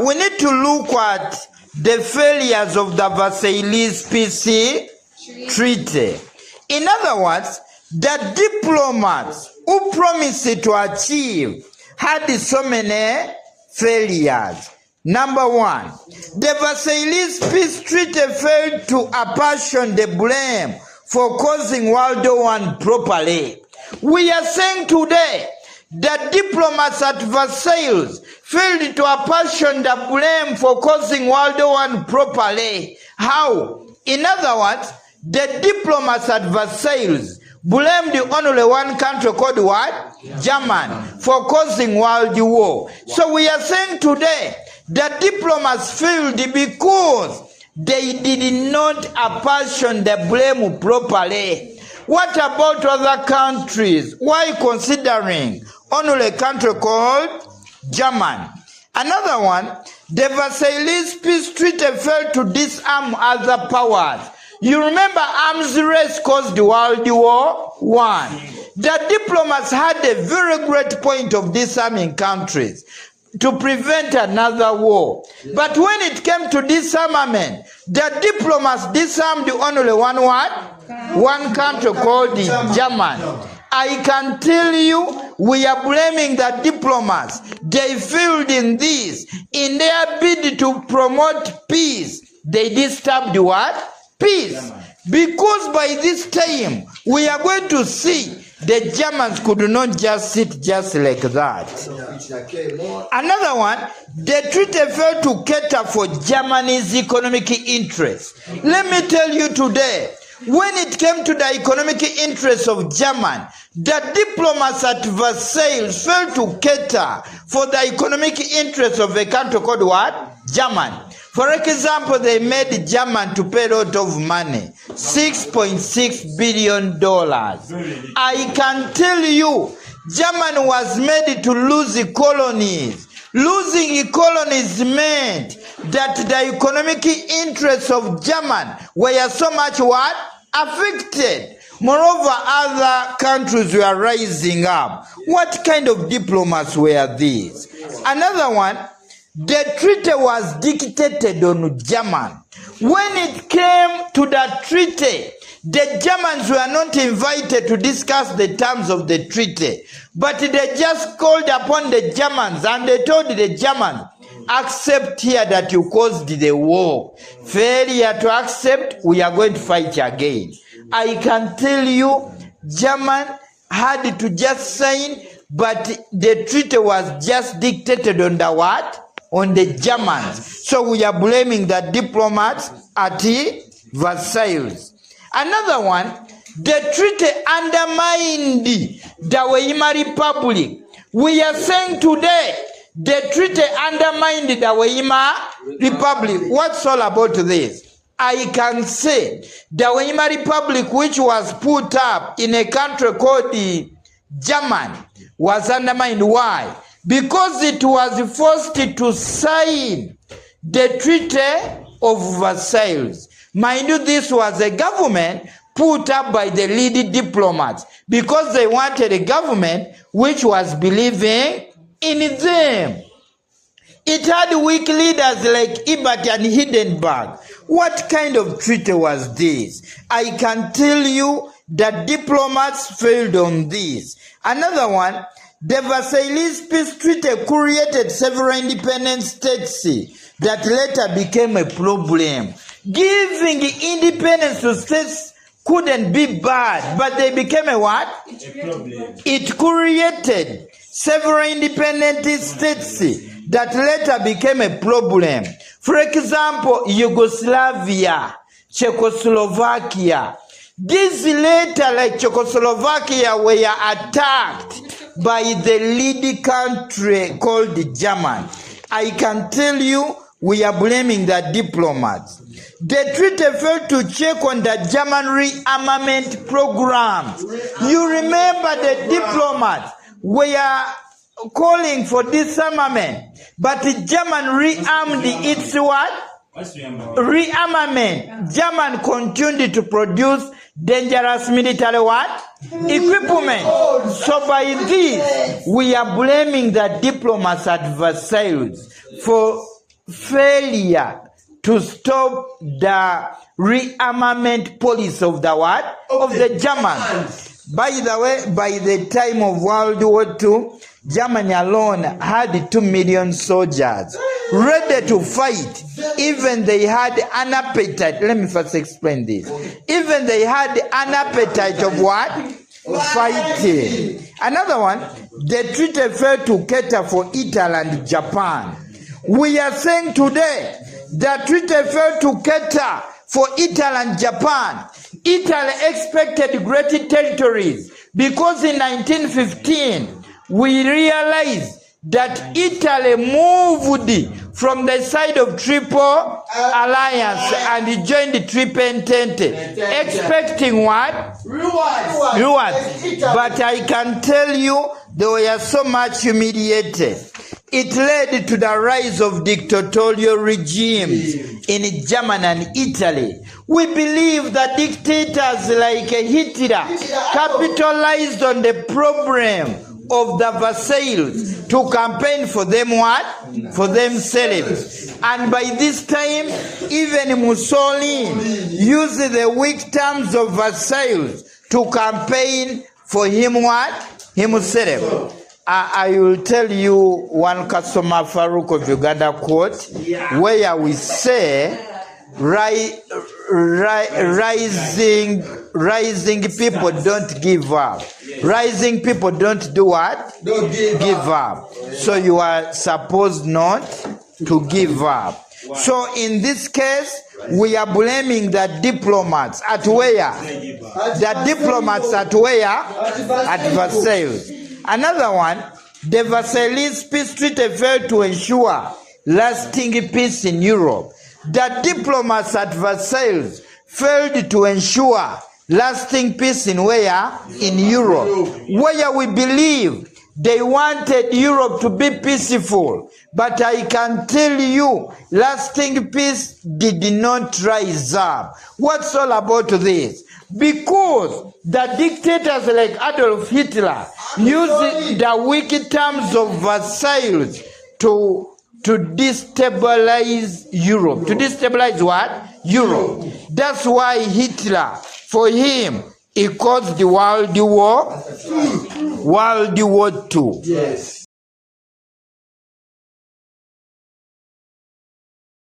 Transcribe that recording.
we need to look at the failures of the VERSAILLES Peace Treaty. In other words, the diplomats who promised to achieve had so many failures. Number one, the VERSAILLES Peace Treaty failed to apportion the blame for causing World War I properly. We are saying today that diplomats at Versailles failed to apportion the blame for causing World War I properly. How? In other words, the diplomats at Versailles blamed only one country called what? Germany, for causing World War. So we are saying today that diplomats failed because they did not apportion the blame properly. What about other countries? Why considering only a country called Germany? Another one, the VERSAILLES Peace Treaty failed to disarm other powers. You remember arms race caused World War I. The diplomats had a very great point of disarming countries to prevent another war. But when it came to disarmament, the diplomats disarmed only one what? One country called Germany. I can tell you, we are blaming the diplomats. They failed in this. In their bid to promote peace, they disturbed what? Peace. Because by this time, we are going to see the Germans could not just sit just like that. Another one, the treaty failed to cater for Germany's economic interests. Let me tell you today, when it came to the economic interests of Germany, the diplomats at Versailles failed to cater for the economic interests of a country called what? Germany. For example, they made Germany to pay a lot of money, $6.6 billion. I can tell you, Germany was made to lose colonies. Losing colonies meant that the economic interests of Germany were so much what? Affected. Moreover, other countries were rising up. What kind of diplomats were these? Another one, the treaty was dictated on Germany. When it came to the treaty, the Germans were not invited to discuss the terms of the treaty, but they just called upon the Germans and they told the Germans, accept here that you caused the war. Failure to accept, we are going to fight again. I can tell you, Germany had to just sign, but the treaty was just dictated on the what? On the Germans. So we are blaming the diplomats at Versailles. Another one, the treaty undermined the Weimar Republic. We are saying today, the treaty undermined the Weimar Republic. What's all about this? I can say the Weimar Republic, which was put up in a country called Germany, was undermined. Why? Because it was forced to sign the Treaty of Versailles. Mind you, this was a government put up by the leading diplomats because they wanted a government which was believing in them. It had weak leaders like Ebert and Hindenburg. What kind of treaty was this? I can tell you that diplomats failed on this. Another one, the Versailles Peace Treaty created several independent states that later became a problem. Giving independence to states couldn't be bad, but they became a what? A problem. It created several independent states that later became a problem. For example, Yugoslavia, Czechoslovakia. These later, like Czechoslovakia, were attacked by the leading country called Germany. I can tell you, we are blaming the diplomats. The treaty failed to check on the German rearmament program. You remember the diplomats were calling for disarmament, but the German rearmed its what? rearmament. German continued to produce dangerous military what? Equipment. So by this, we are blaming the diplomats at Versailles for failure to stop the rearmament policy of the what? Of the Germans. By the way, by the time of World War II, Germany alone had 2 million soldiers ready to fight. Even they had an appetite. Let me first explain this. Even they had an appetite of what? Fighting. Another one, the treaty failed to cater for Italy and Japan. We are saying today, the treaty failed to cater for Italy and Japan. Italy expected great territories because in 1915, we realized that Italy moved from the side of Triple Alliance and joined the Triple Entente, expecting what? Rewards. But I can tell you, they were so much humiliated. It led to the rise of dictatorial regimes in Germany and Italy. We believe that dictators like Hitler capitalized on the problem of the Versailles to campaign for them what? For themselves. And by this time, even Mussolini used the weak terms of Versailles to campaign for him what? Himself. I will tell you one customer Farouk of Uganda quote where we say rising people don't give up. Rising people don't do what? Don't give up. So you are supposed not to give up. So in this case, we are blaming the diplomats at where? The diplomats at where? At Versailles. Another one, the Versailles Peace Treaty failed to ensure lasting peace in Europe. The diplomats at Versailles failed to ensure lasting peace in where? In Europe. Where we believe they wanted Europe to be peaceful. But I can tell you, lasting peace did not rise up. What's all about this? Because the dictators like Adolf Hitler used the weak terms of Versailles to destabilize Europe. To destabilize what? Europe. That's why Hitler, for him, he caused the World War II. Yes.